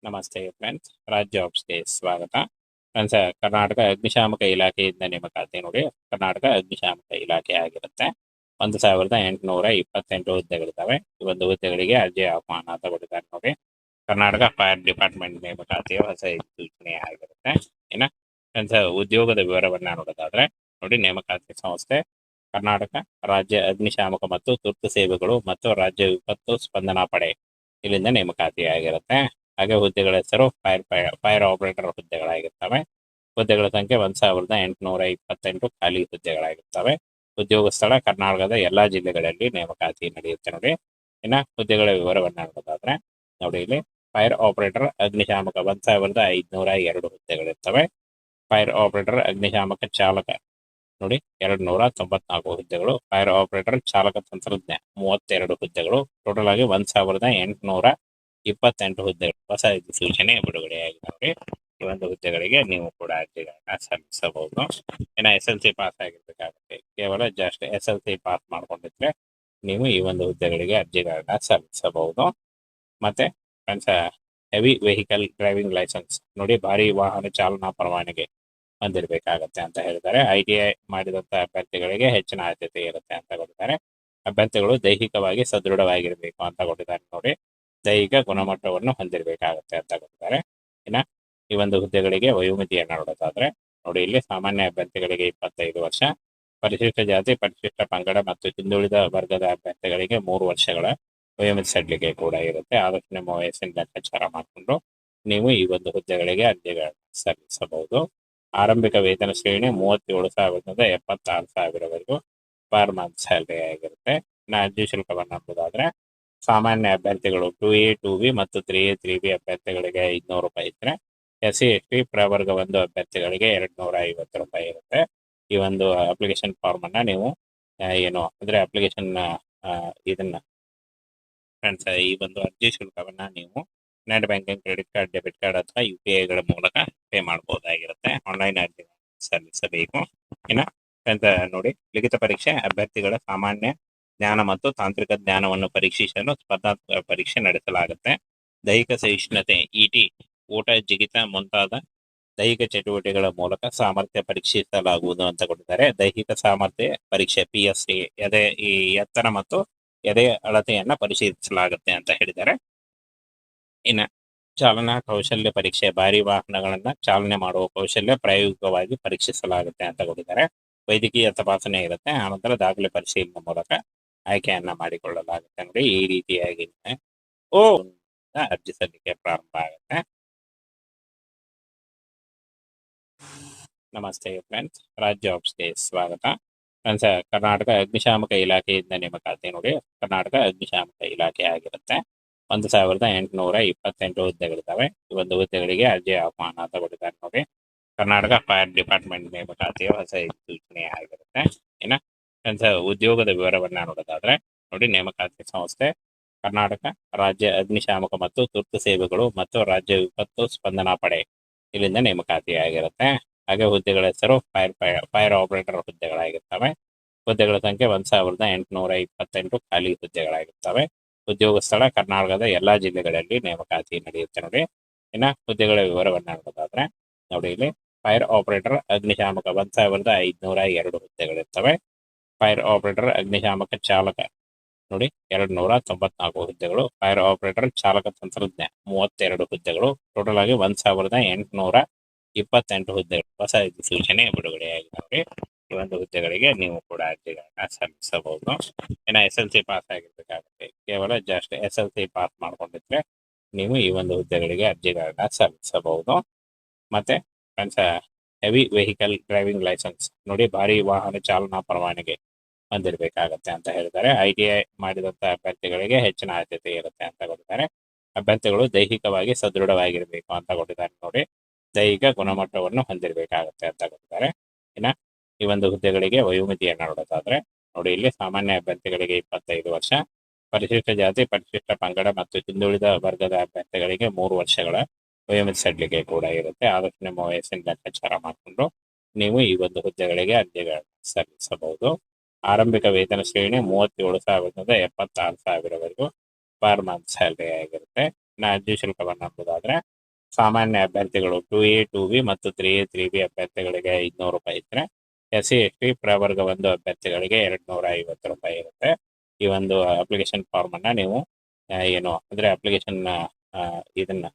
ನಮಸ್ತೆ ಫ್ರೆಂಡ್ಸ್, ರಾಜ್ ಜಾಬ್ಸ್ಗೆ ಸ್ವಾಗತ. ಫ್ರೆಂಡ್ಸ್, ಕರ್ನಾಟಕ ಅಗ್ನಿಶಾಮಕ ಇಲಾಖೆಯಿಂದ ನೇಮಕಾತಿ ನೋಡಿ. ಕರ್ನಾಟಕ ಅಗ್ನಿಶಾಮಕ ಇಲಾಖೆ ಆಗಿರುತ್ತೆ. 1828 ಹುದ್ದೆಗಳಿದ್ದಾವೆ. ಈ ಒಂದು ಹುದ್ದೆಗಳಿಗೆ ಅರ್ಜಿ ಆಹ್ವಾನ ತಗೊಂಡಿದ್ದಾರೆ ನೋಡಿ. ಕರ್ನಾಟಕ ಫೈರ್ ಡಿಪಾರ್ಟ್ಮೆಂಟ್ ನೇಮಕಾತಿಯ ಹೊಸ ಸೂಚನೆ ಆಗಿರುತ್ತೆ. ಇನ್ನ ಫ್ರೆಂಡ್ಸ್, ಉದ್ಯೋಗದ ವಿವರವನ್ನ ನೋಡೋದಾದ್ರೆ ನೋಡಿ, ನೇಮಕಾತಿ ಸಂಸ್ಥೆ ಕರ್ನಾಟಕ ರಾಜ್ಯ ಅಗ್ನಿಶಾಮಕ ಮತ್ತು ತುರ್ತು ಸೇವೆಗಳು ಮತ್ತು ರಾಜ್ಯ ವಿಪತ್ತು ಸ್ಪಂದನಾ ಪಡೆ ಇಲ್ಲಿಂದ ನೇಮಕಾತಿ ಆಗಿರುತ್ತೆ. ಹಾಗೆ ಹುದ್ದೆಗಳ ಹೆಸರು ಫೈರ್ ಆಪರೇಟರ್ ಹುದ್ದೆಗಳಾಗಿರ್ತವೆ. ಹುದ್ದೆಗಳ ಸಂಖ್ಯೆ 1828 ಖಾಲಿ ಹುದ್ದೆಗಳಾಗಿರ್ತವೆ. ಉದ್ಯೋಗ ಸ್ಥಳ ಕರ್ನಾಟಕದ ಎಲ್ಲಾ ಜಿಲ್ಲೆಗಳಲ್ಲಿ ನೇಮಕಾತಿ ನಡೆಯುತ್ತೆ ನೋಡಿ. ಇನ್ನ ಹುದ್ದೆಗಳ ವಿವರವನ್ನ ನೋಡೋದಾದ್ರೆ ನೋಡಿ, ಇಲ್ಲಿ ಫೈರ್ ಆಪರೇಟರ್ ಅಗ್ನಿಶಾಮಕ 1502 ಹುದ್ದೆಗಳಿರ್ತವೆ. ಫೈರ್ ಆಪರೇಟರ್ ಅಗ್ನಿಶಾಮಕ ಚಾಲಕ ನೋಡಿ 294 ಹುದ್ದೆಗಳು. ಫೈರ್ ಆಪರೇಟರ್ ಚಾಲಕ ತಂತ್ರಜ್ಞ 32 ಹುದ್ದೆಗಳು. ಟೋಟಲ್ ಆಗಿ 1828 ಹುದ್ದೆಗಳು. ಹೊಸ ಸೂಚನೆ ಬಿಡುಗಡೆಯಾಗಿದೆ ನೋಡಿ. ಈ ಒಂದು ಹುದ್ದೆಗಳಿಗೆ ನೀವು ಕೂಡ ಅರ್ಜಿಗಳನ್ನ ಸಲ್ಲಿಸಬಹುದು. ಇನ್ನು SLC ಪಾಸ್ ಆಗಿರ್ಬೇಕಾಗುತ್ತೆ. ಕೇವಲ ಜಸ್ಟ್ SLC ಪಾಸ್ ಮಾಡ್ಕೊಂಡಿದ್ರೆ ನೀವು ಈ ಒಂದು ಹುದ್ದೆಗಳಿಗೆ ಅರ್ಜಿಗಳನ್ನ ಸಲ್ಲಿಸಬಹುದು. ಮತ್ತೆ friends, heavy vehicle driving licence ನೋಡಿ, ಭಾರಿ ವಾಹನ ಚಾಲನಾ ಪರವಾನಗಿ ಹೊಂದಿರಬೇಕಾಗತ್ತೆ ಅಂತ ಹೇಳಿದ್ದಾರೆ. ITI ಮಾಡಿದಂತ ಅಭ್ಯರ್ಥಿಗಳಿಗೆ ಹೆಚ್ಚಿನ ಆದ್ಯತೆ ಇರುತ್ತೆ ಅಂತ ಕೊಟ್ಟಿದ್ದಾರೆ. ಅಭ್ಯರ್ಥಿಗಳು ದೈಹಿಕವಾಗಿ ಸದೃಢವಾಗಿರ್ಬೇಕು ಅಂತ ಕೊಟ್ಟಿದ್ದಾರೆ ನೋಡಿ. ದೈಹಿಕ ಗುಣಮಟ್ಟವನ್ನು ಹೊಂದಿರಬೇಕಾಗತ್ತೆ ಅಂತ ಕೊಟ್ಟಿದ್ದಾರೆ. ಇನ್ನ ಈ ಒಂದು ಹುದ್ದೆಗಳಿಗೆ ವಯೋಮಿತಿಯನ್ನು ನೋಡೋದಾದ್ರೆ ನೋಡಿ, ಇಲ್ಲಿ ಸಾಮಾನ್ಯ ಅಭ್ಯರ್ಥಿಗಳಿಗೆ 25 ವರ್ಷ, ಪರಿಶಿಷ್ಟ ಜಾತಿ, ಪರಿಶಿಷ್ಟ ಪಂಗಡ ಮತ್ತು ಹಿಂದುಳಿದ ವರ್ಗದ ಅಭ್ಯರ್ಥಿಗಳಿಗೆ 3 ವರ್ಷಗಳ ವಯೋಮಿತಿ ಸಡಿಲಿಕೆ ಕೂಡ ಇರುತ್ತೆ. ಆದಷ್ಟು ನಿಮ್ಮ ವಯಸ್ಸಿನ ಲೆಕ್ಕಾಚಾರ ಮಾಡಿಕೊಂಡು ನೀವು ಈ ಒಂದು ಹುದ್ದೆಗಳಿಗೆ ಅರ್ಜಿಗಳನ್ನು ಸಲ್ಲಿಸಬಹುದು. ಆರಂಭಿಕ ವೇತನ ಶ್ರೇಣಿ 37,000ದಿಂದ 76,000ವರೆಗೂ ಪರ್ ಮಂತ್ ಸ್ಯಾಲರಿ ಆಗಿರುತ್ತೆ. ಇನ್ನು ಅರ್ಜಿ ಶುಲ್ಕವನ್ನು ನೋಡೋದಾದ್ರೆ ಸಾಮಾನ್ಯ ಅಭ್ಯರ್ಥಿಗಳು 2A 2B ಮತ್ತು 3A 3B ಅಭ್ಯರ್ಥಿಗಳಿಗೆ 500 ರೂಪಾಯಿ ಇದ್ರೆ, SC ST ಪ್ರವರ್ಗ 1 ಅಭ್ಯರ್ಥಿಗಳಿಗೆ 250 ರೂಪಾಯಿ ಇರುತ್ತೆ. ಈ ಒಂದು ಅಪ್ಲಿಕೇಶನ್ ಫಾರ್ಮ್ ಅನ್ನ ನೀವು ಏನು ಅಂದ್ರೆ ಅಪ್ಲಿಕೇಶನ್ ಇದನ್ನ ಫ್ರೆಂಡ್ಸ್, ಈ ಒಂದು ಅರ್ಜಿ ಶುಲ್ಕವನ್ನ ನೀವು net banking, credit card, debit card ಅಥವಾ UPI ಮೂಲಕ ಪೇ ಮಾಡಬಹುದಾಗಿರುತ್ತೆ. ಆನ್ಲೈನ್ ಅರ್ಜಿ ಸಲ್ಲಿಸಬೇಕು. ಇನ್ನ ಫ್ರೆಂಡ್ಸ್ ನೋಡಿ, ಲಿಖಿತ ಪರೀಕ್ಷೆ ಅಭ್ಯರ್ಥಿಗಳ ಸಾಮಾನ್ಯ ಜ್ಞಾನ ಮತ್ತು ತಾಂತ್ರಿಕ ಜ್ಞಾನವನ್ನು ಪರೀಕ್ಷಿಸಲು ಸ್ಪರ್ಧಾತ್ಮಕ ಪರೀಕ್ಷೆ ನಡೆಸಲಾಗುತ್ತೆ. ದೈಹಿಕ ಸಹಿಷ್ಣುತೆ ET, ಓಟ, ಜಿಗಿತ ಮುಂತಾದ ದೈಹಿಕ ಚಟುವಟಿಕೆಗಳ ಮೂಲಕ ಸಾಮರ್ಥ್ಯ ಪರೀಕ್ಷಿಸಲಾಗುವುದು ಅಂತ ಕೊಟ್ಟಿದ್ದಾರೆ. ದೈಹಿಕ ಸಾಮರ್ಥ್ಯ ಪರೀಕ್ಷೆ PSC, ಈ ಎತ್ತರ ಮತ್ತು ಎದೆ ಅಳತೆಯನ್ನ ಪರಿಶೀಲಿಸಲಾಗುತ್ತೆ ಅಂತ ಹೇಳಿದ್ದಾರೆ. ಇನ್ನು ಚಾಲನಾ ಕೌಶಲ್ಯ ಪರೀಕ್ಷೆ, ಭಾರಿ ವಾಹನಗಳನ್ನ ಚಾಲನೆ ಮಾಡುವ ಕೌಶಲ್ಯ ಪ್ರಾಯೋಗಿಕವಾಗಿ ಪರೀಕ್ಷಿಸಲಾಗುತ್ತೆ ಅಂತ ಕೊಟ್ಟಿದ್ದಾರೆ. ವೈದ್ಯಕೀಯ ತಪಾಸಣೆ ಇರುತ್ತೆ. ಆನಂತರ ದಾಖಲೆ ಪರಿಶೀಲನೆ ಮೂಲಕ ಆಯ್ಕೆಯನ್ನ ಮಾಡಿಕೊಳ್ಳಲಾಗುತ್ತೆ ನೋಡಿ. ಈ ರೀತಿಯಾಗಿ ಅರ್ಜಿ ಸಲ್ಲಿಕೆ ಪ್ರಾರಂಭ ಆಗುತ್ತೆ. ನಮಸ್ತೆ ಫ್ರೆಂಡ್ಸ್, ರಾಜ್ ಜಾಬ್ಸ್ಗೆ ಸ್ವಾಗತ. ಫ್ರೆಂಡ್ಸ್, ಕರ್ನಾಟಕ ಅಗ್ನಿಶಾಮಕ ಇಲಾಖೆಯಿಂದ ನೇಮಕಾತಿ ನೋಡಿ. ಕರ್ನಾಟಕ ಅಗ್ನಿಶಾಮಕ ಇಲಾಖೆ ಆಗಿರುತ್ತೆ. 1828 ಹುದ್ದೆಗಳಿದ್ದಾವೆ. ಈ ಒಂದು ಹುದ್ದೆಗಳಿಗೆ ಅರ್ಜಿ ಆಹ್ವಾನ ತಗೊಂಡಿದ್ದಾರೆ ನೋಡಿ. ಕರ್ನಾಟಕ ಫೈರ್ ಡಿಪಾರ್ಟ್ಮೆಂಟ್ ನೇಮಕಾತಿಯ ಹೊಸ ಸೂಚನೆ ಆಗಿರುತ್ತೆ. ಇನ್ನ ಫ್ರೆಂಡ್ಸ್, ಉದ್ಯೋಗದ ವಿವರವನ್ನ ನೋಡೋದಾದ್ರೆ ನೋಡಿ, ನೇಮಕಾತಿ ಸಂಸ್ಥೆ ಕರ್ನಾಟಕ ರಾಜ್ಯ ಅಗ್ನಿಶಾಮಕ ಮತ್ತು ತುರ್ತು ಸೇವೆಗಳು ಮತ್ತು ರಾಜ್ಯ ವಿಪತ್ತು ಸ್ಪಂದನಾ ಪಡೆ ಇಲ್ಲಿಂದ ನೇಮಕಾತಿ ಆಗಿರುತ್ತೆ. ಹಾಗೆ ಹುದ್ದೆಗಳ ಹೆಸರು ಫೈರ್ ಆಪರೇಟರ್ ಹುದ್ದೆಗಳಾಗಿರ್ತವೆ. ಹುದ್ದೆಗಳ ಸಂಖ್ಯೆ 1828 ಖಾಲಿ ಹುದ್ದೆಗಳಾಗಿರ್ತವೆ. ಉದ್ಯೋಗ ಸ್ಥಳ ಕರ್ನಾಟಕದ ಎಲ್ಲಾ ಜಿಲ್ಲೆಗಳಲ್ಲಿ ನೇಮಕಾತಿ ನಡೆಯುತ್ತೆ ನೋಡಿ. ಇನ್ನ ಹುದ್ದೆಗಳ ವಿವರವನ್ನ ನೋಡೋದಾದ್ರೆ ನೋಡಿ, ಇಲ್ಲಿ ಫೈರ್ ಆಪರೇಟರ್ ಅಗ್ನಿಶಾಮಕ 1502 ಹುದ್ದೆಗಳಿರ್ತವೆ. ಫೈರ್ ಆಪರೇಟರ್ ಅಗ್ನಿಶಾಮಕ ಚಾಲಕ ನೋಡಿ 294 ಹುದ್ದೆಗಳು. ಫೈರ್ ಆಪರೇಟರ್ ಚಾಲಕ ತಂತ್ರಜ್ಞ 32 ಹುದ್ದೆಗಳು. ಟೋಟಲ್ ಆಗಿ 1828 ಹುದ್ದೆಗಳು. ಹೊಸ ಸೂಚನೆ ಬಿಡುಗಡೆಯಾಗಿದೆ ನೋಡಿ. ಈ ಒಂದು ಹುದ್ದೆಗಳಿಗೆ ನೀವು ಕೂಡ ಅರ್ಜಿಗಳನ್ನ ಸಲ್ಲಿಸಬಹುದು. ಇನ್ನು SLC ಪಾಸ್ ಆಗಿರ್ಬೇಕಾಗುತ್ತೆ. ಕೇವಲ ಜಸ್ಟ್ SLC ಪಾಸ್ ಮಾಡ್ಕೊಂಡಿದ್ರೆ ನೀವು ಈ ಒಂದು ಹುದ್ದೆಗಳಿಗೆ ಅರ್ಜಿಗಳನ್ನ ಸಲ್ಲಿಸಬಹುದು. ಮತ್ತೆ friends, heavy vehicle driving licence ನೋಡಿ, ಭಾರಿ ವಾಹನ ಚಾಲನಾ ಪರವಾನಗಿ ಹೊಂದಿರಬೇಕಾಗತ್ತೆ ಅಂತ ಹೇಳಿದ್ದಾರೆ. ITI ಮಾಡಿದಂತ ಅಭ್ಯರ್ಥಿಗಳಿಗೆ ಹೆಚ್ಚಿನ ಆದ್ಯತೆ ಇರುತ್ತೆ ಅಂತ ಕೊಟ್ಟಿದ್ದಾರೆ. ಅಭ್ಯರ್ಥಿಗಳು ದೈಹಿಕವಾಗಿ ಸದೃಢವಾಗಿರ್ಬೇಕು ಅಂತ ಕೊಟ್ಟಿದ್ದಾರೆ ನೋಡಿ. ದೈಹಿಕ ಗುಣಮಟ್ಟವನ್ನು ಹೊಂದಿರಬೇಕಾಗತ್ತೆ ಅಂತ ಕೊಟ್ಟಿದ್ದಾರೆ. ಇನ್ನ ಈ ಒಂದು ಹುದ್ದೆಗಳಿಗೆ ವಯೋಮಿತಿಯನ್ನು ನೋಡೋದಾದ್ರೆ ನೋಡಿ, ಇಲ್ಲಿ ಸಾಮಾನ್ಯ ಅಭ್ಯರ್ಥಿಗಳಿಗೆ 25 ವರ್ಷ, ಪರಿಶಿಷ್ಟ ಜಾತಿ, ಪರಿಶಿಷ್ಟ ಪಂಗಡ ಮತ್ತು ಹಿಂದುಳಿದ ವರ್ಗದ ಅಭ್ಯರ್ಥಿಗಳಿಗೆ 3 ವರ್ಷಗಳ ವಯೋಮಿತಿ ಸಡಿಲಿಕೆ ಕೂಡ ಇರುತ್ತೆ. ಆದಷ್ಟು ನಿಮ್ಮ ವಯಸ್ಸಿನ ಲೆಕ್ಕಾಚಾರ ಮಾಡಿಕೊಂಡು ನೀವು ಈ ಒಂದು ಹುದ್ದೆಗಳಿಗೆ ಅರ್ಜಿಗಳನ್ನು ಸಲ್ಲಿಸಬಹುದು. ಆರಂಭಿಕ ವೇತನ ಶ್ರೇಣಿ 37,000ದಿಂದ 76,000ವರೆಗೂ ಪರ್ ಮಂತ್ ಸ್ಯಾಲರಿ ಆಗಿರುತ್ತೆ. ಇನ್ನು ಅರ್ಜಿ ಶುಲ್ಕವನ್ನು ನೋಡೋದಾದ್ರೆ ಸಾಮಾನ್ಯ ಅಭ್ಯರ್ಥಿಗಳು 2A 2B ಮತ್ತು 3A 3B ಅಭ್ಯರ್ಥಿಗಳಿಗೆ 500 ರೂಪಾಯಿ ಇದ್ರೆ, SC ST ಪ್ರವರ್ಗ 1 ಅಭ್ಯರ್ಥಿಗಳಿಗೆ 250 ರೂಪಾಯಿ ಇರುತ್ತೆ. ಈ ಒಂದು ಅಪ್ಲಿಕೇಶನ್ ಫಾರ್ಮ್ ಅನ್ನ ನೀವು ಏನು ಅಂದ್ರೆ ಅಪ್ಲಿಕೇಶನ್ ಇದನ್ನ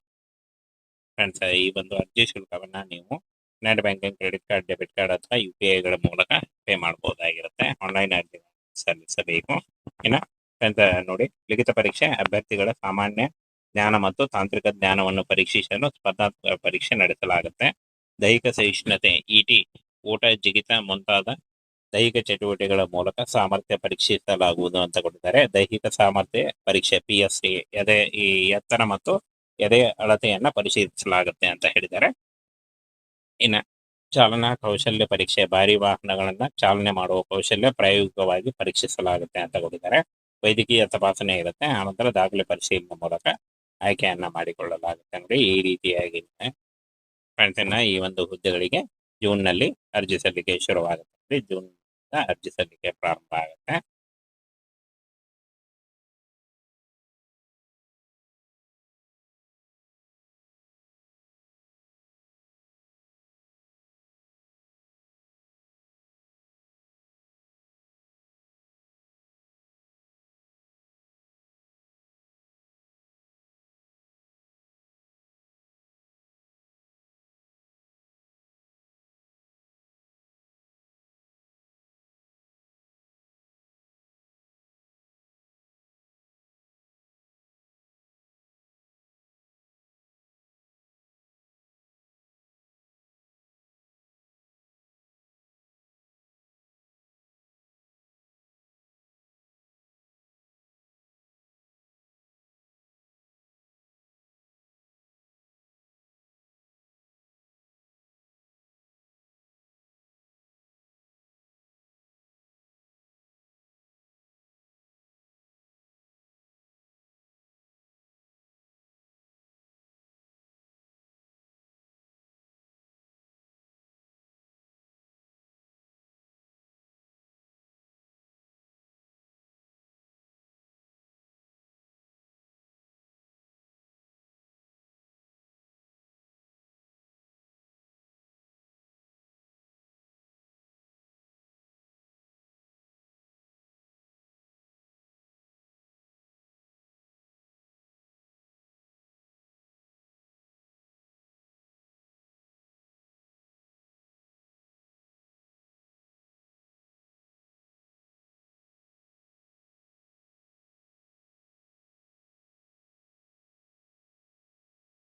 ಫ್ರೆಂಡ್ಸ್, ಈ ಒಂದು ಅರ್ಜಿ ಶುಲ್ಕವನ್ನ ನೀವು net banking, credit card, debit card ಅಥವಾ UPI ಮೂಲಕ ಪೇ ಮಾಡಬಹುದಾಗಿರುತ್ತೆ. ಆನ್ಲೈನ್ ಅರ್ಜಿ ಸಲ್ಲಿಸಬೇಕು. ಇನ್ನು ಫ್ರೆಂಡ್ಸ್ ನೋಡಿ, ಲಿಖಿತ ಪರೀಕ್ಷೆ ಅಭ್ಯರ್ಥಿಗಳ ಸಾಮಾನ್ಯ ಜ್ಞಾನ ಮತ್ತು ತಾಂತ್ರಿಕ ಜ್ಞಾನವನ್ನು ಪರೀಕ್ಷಿಸಲು ಸ್ಪರ್ಧಾತ್ಮಕ ಪರೀಕ್ಷೆ ನಡೆಸಲಾಗುತ್ತೆ. ದೈಹಿಕ ಸಹಿಷ್ಣುತೆ ET, ಊಟ, ಜಿಗಿತ ಮುಂತಾದ ದೈಹಿಕ ಚಟುವಟಿಕೆಗಳ ಮೂಲಕ ಸಾಮರ್ಥ್ಯ ಪರೀಕ್ಷಿಸಲಾಗುವುದು ಅಂತ ಕೊಟ್ಟಿದ್ದಾರೆ. ದೈಹಿಕ ಸಾಮರ್ಥ್ಯ ಪರೀಕ್ಷೆ PST, ಈ ಎತ್ತರ ಮತ್ತು ಎದೆ ಅಳತೆಯನ್ನ ಪರಿಶೀಲಿಸಲಾಗುತ್ತೆ ಅಂತ ಹೇಳಿದ್ದಾರೆ. ಇನ್ನು ಚಾಲನಾ ಕೌಶಲ್ಯ ಪರೀಕ್ಷೆ, ಭಾರಿ ವಾಹನಗಳನ್ನ ಚಾಲನೆ ಮಾಡುವ ಕೌಶಲ್ಯ ಪ್ರಾಯೋಗಿಕವಾಗಿ ಪರೀಕ್ಷಿಸಲಾಗುತ್ತೆ ಅಂತ ಕೊಟ್ಟಿದ್ದಾರೆ. ವೈದ್ಯಕೀಯ ತಪಾಸಣೆ ಇರುತ್ತೆ. ಆನಂತರ ದಾಖಲೆ ಪರಿಶೀಲನೆ ಮೂಲಕ ಆಯ್ಕೆಯನ್ನ ಮಾಡಿಕೊಳ್ಳಲಾಗುತ್ತೆ. ನೋಡಿ, ಈ ರೀತಿಯಾಗಿ ಫ್ರೆಂಡ್ಸ್ ಈ ಒಂದು ಹುದ್ದೆಗಳಿಗೆ ಜೂನ್ ನಲ್ಲಿ ಅರ್ಜಿ ಸಲ್ಲಿಕೆ ಶುರುವಾಗುತ್ತೆ. ಜೂನ್ ಅರ್ಜಿ ಸಲ್ಲಿಕೆ ಪ್ರಾರಂಭ ಆಗುತ್ತೆ.